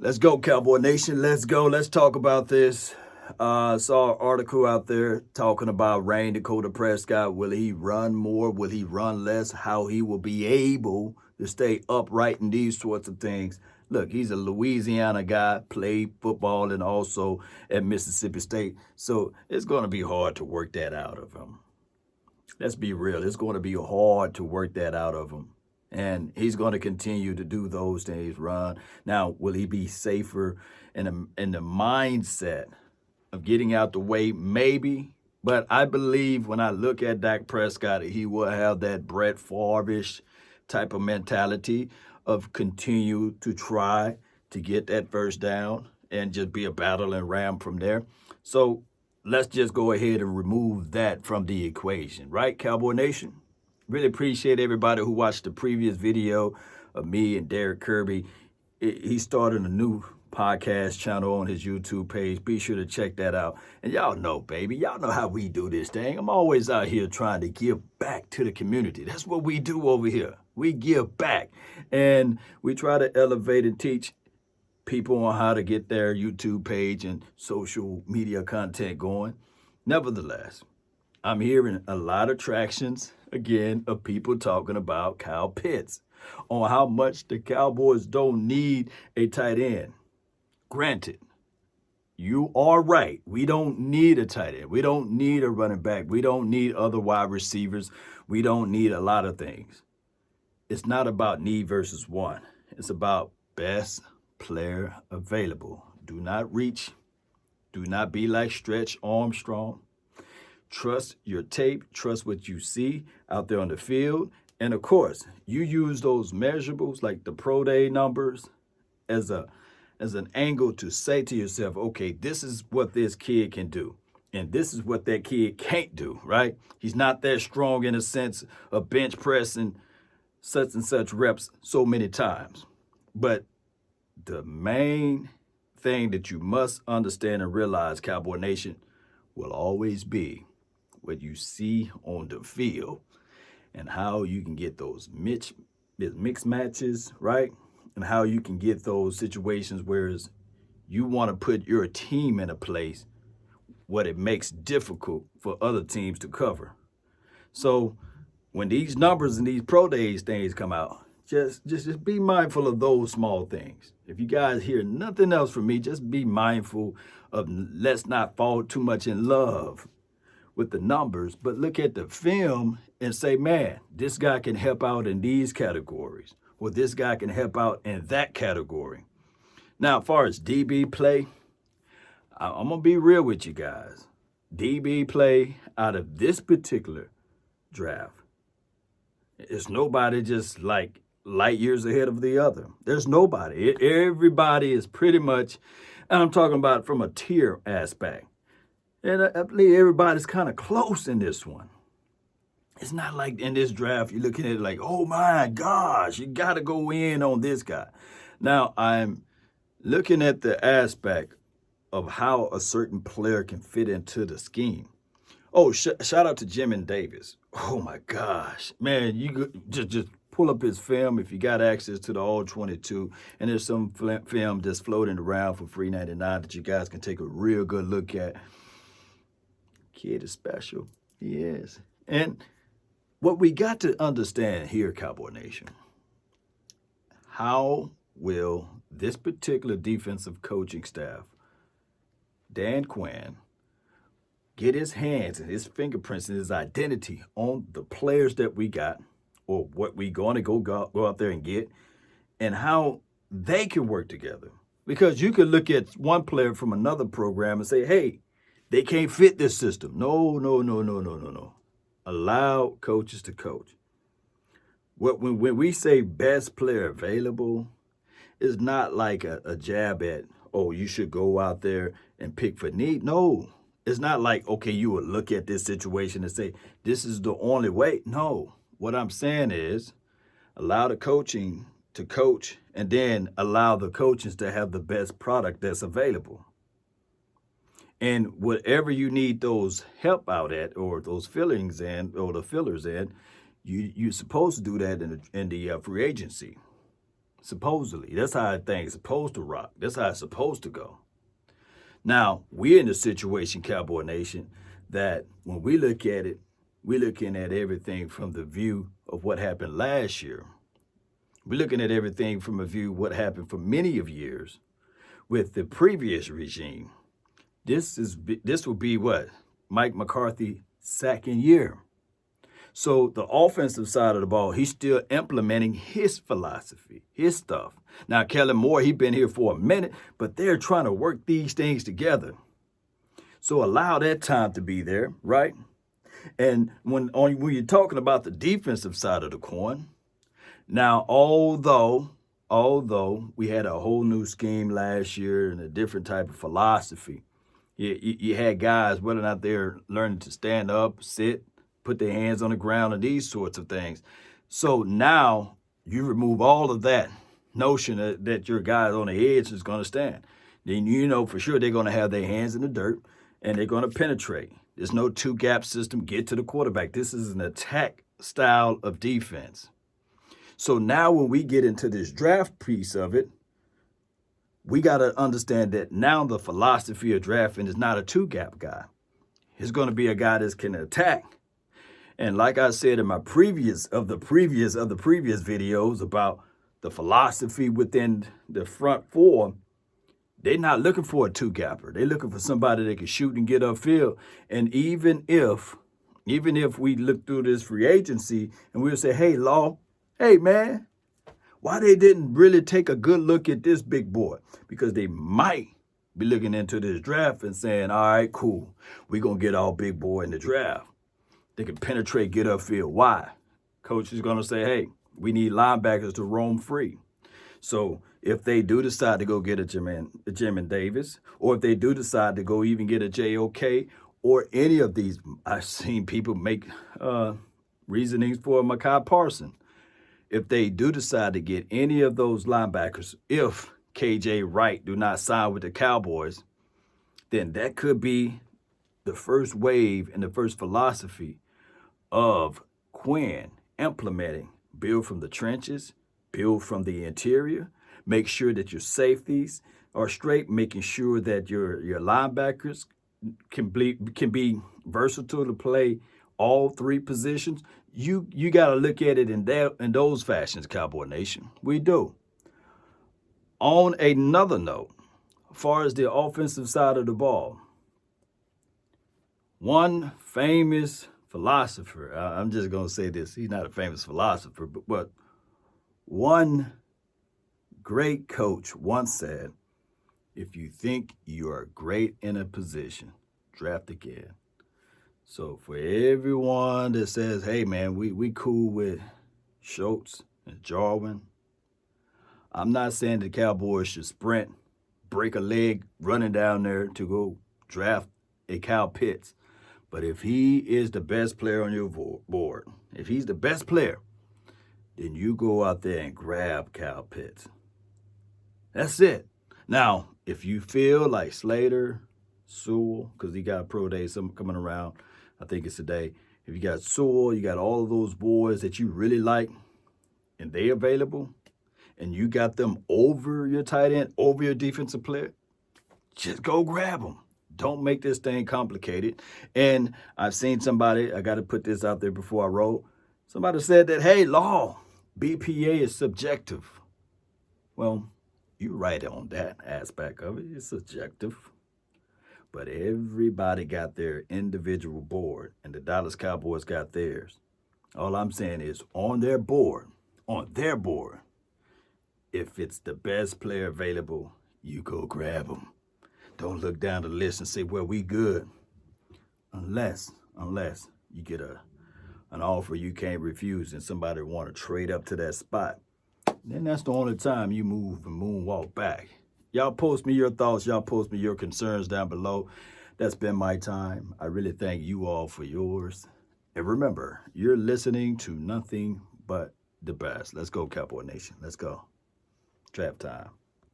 Let's go, Cowboy Nation. Let's go. Let's talk about this. Saw an article out there talking about Rain Dakota Prescott. Will he run more? Will he run less? How he will be able to stay upright and these sorts of things. Look, he's a Louisiana guy, played football and also at Mississippi State. So it's going to be hard to work that out of him. Let's be real. It's going to be hard to work that out of him. And he's going to continue to do those things, run. Now, will he be safer in the mindset of getting out the way? Maybe. But I believe when I look at Dak Prescott, he will have that Brett Favre-ish type of mentality of continue to try to get that first down and just be a battle and ram from there. So let's just go ahead and remove that from the equation, right, Cowboy Nation? Really appreciate everybody who watched the previous video of me and Derek Kirby. He started a new podcast channel on his YouTube page. Be sure to check that out. And y'all know, baby, y'all know how we do this thing. I'm always out here trying to give back to the community. That's what we do over here. We give back. And we try to elevate and teach people on how to get their YouTube page and social media content going. Nevertheless, I'm hearing a lot of tractions, again, of people talking about Kyle Pitts, on how much the Cowboys don't need a tight end. Granted, you are right. We don't need a tight end. We don't need a running back. We don't need other wide receivers. We don't need a lot of things. It's not about need versus want. It's about best player available. Do not reach. Do not be like Stretch Armstrong. Trust your tape, trust what you see out there on the field. And of course, you use those measurables like the pro day numbers as an angle to say to yourself, okay, this is what this kid can do. And this is what that kid can't do, right? He's not that strong in a sense of bench pressing such and such reps so many times. But the main thing that you must understand and realize, Cowboy Nation, will always be what you see on the field and how you can get those mixed matches, right? And how you can get those situations where you want to put your team in a place what it makes difficult for other teams to cover. So when these numbers and these pro days things come out, just be mindful of those small things. If you guys hear nothing else from me, just be mindful of let's not fall too much in love with the numbers, but look at the film and say, man, this guy can help out in these categories, or this guy can help out in that category. Now, as far as DB play, I'm going to be real with you guys. DB play out of this particular draft, it's nobody just like light years ahead of the other. There's nobody. Everybody is pretty much, and I'm talking about from a tier aspect. And I believe everybody's kind of close in this one. It's not like in this draft, you're looking at it like, oh my gosh, you got to go in on this guy. Now, I'm looking at the aspect of how a certain player can fit into the scheme. Oh, shout out to Jim and Davis. Oh my gosh, man, you just pull up his film if you got access to the All 22. And there's some film that's floating around for free 99 that you guys can take a real good look at. Kid is special. He is. And what we got to understand here, Cowboy Nation, how will this particular defensive coaching staff, Dan Quinn, get his hands and his fingerprints and his identity on the players that we got, or what we going to go out there and get, and how they can work together. Because you could look at one player from another program and say, hey, they can't fit this system. No. Allow coaches to coach. When we say best player available, it's not like a jab at, oh, you should go out there and pick for need. No, it's not like, okay, you would look at this situation and say, this is the only way. No, what I'm saying is allow the coaching to coach and then allow the coaches to have the best product that's available. And whatever you need those help out at, or those fillings in, or the fillers in, you're supposed to do that in the free agency. Supposedly. That's how things supposed to rock. That's how it's supposed to go. Now, we're in a situation, Cowboy Nation, that when we look at it, we're looking at everything from the view of what happened last year. We're looking at everything from a view of what happened for many of years with the previous regime. This will be what? Mike McCarthy's second year. So the offensive side of the ball, he's still implementing his philosophy, his stuff. Now, Kellen Moore, he's been here for a minute, but they're trying to work these things together. So allow that time to be there, right? And when you're talking about the defensive side of the coin, now, although we had a whole new scheme last year and a different type of philosophy, you had guys whether or not they're learning to stand up, sit, put their hands on the ground, and these sorts of things. So now you remove all of that notion that your guys on the edge is going to stand. Then you know for sure they're going to have their hands in the dirt and they're going to penetrate. There's no two-gap system, get to the quarterback. This is an attack style of defense. So now when we get into this draft piece of it, we got to understand that now the philosophy of drafting is not a two-gap guy. It's going to be a guy that can attack. And like I said in my previous videos about the philosophy within the front four, they're not looking for a two-gapper. They're looking for somebody that can shoot and get upfield. And even if we look through this free agency and we'll say, hey, Law, hey, man, why they didn't really take a good look at this big boy? Because they might be looking into this draft and saying, all right, cool, we're going to get our big boy in the draft. They can penetrate, get upfield. Why? Coach is going to say, hey, we need linebackers to roam free. So if they do decide to go get a Jamin Davis, or if they do decide to go even get a JOK, or any of these, I've seen people make reasonings for Micah Parsons. If they do decide to get any of those linebackers, if KJ Wright do not sign with the Cowboys, then that could be the first wave and the first philosophy of Quinn implementing build from the trenches, build from the interior, make sure that your safeties are straight, making sure that your linebackers can be versatile to play all three positions. You got to look at it in those fashions, Cowboy Nation. We do. On another note, as far as the offensive side of the ball, one famous philosopher, I'm just going to say this, he's not a famous philosopher, but one great coach once said, if you think you are great in a position, draft again. So for everyone that says, hey, man, we cool with Schultz and Jarwin, I'm not saying the Cowboys should sprint, break a leg running down there to go draft a Kyle Pitts. But if he is the best player on your board, if he's the best player, then you go out there and grab Kyle Pitts. That's it. Now, if you feel like Slater, Sewell, because he got a pro day coming around, I think it's today. If you got Sewell, you got all of those boys that you really like, and they available, and you got them over your tight end, over your defensive player, just go grab them. Don't make this thing complicated. And I've seen somebody, I got to put this out there before I roll. Somebody said that, hey, Law, BPA is subjective. Well, you're right on that aspect of it. It's subjective. But everybody got their individual board, and the Dallas Cowboys got theirs. All I'm saying is on their board, if it's the best player available, you go grab them. Don't look down the list and say, well, we good. Unless you get an offer you can't refuse and somebody want to trade up to that spot. Then that's the only time you move and moonwalk back. Y'all post me your thoughts. Y'all post me your concerns down below. That's been my time. I really thank you all for yours. And remember, you're listening to nothing but the best. Let's go, Cowboy Nation. Let's go. Trap time.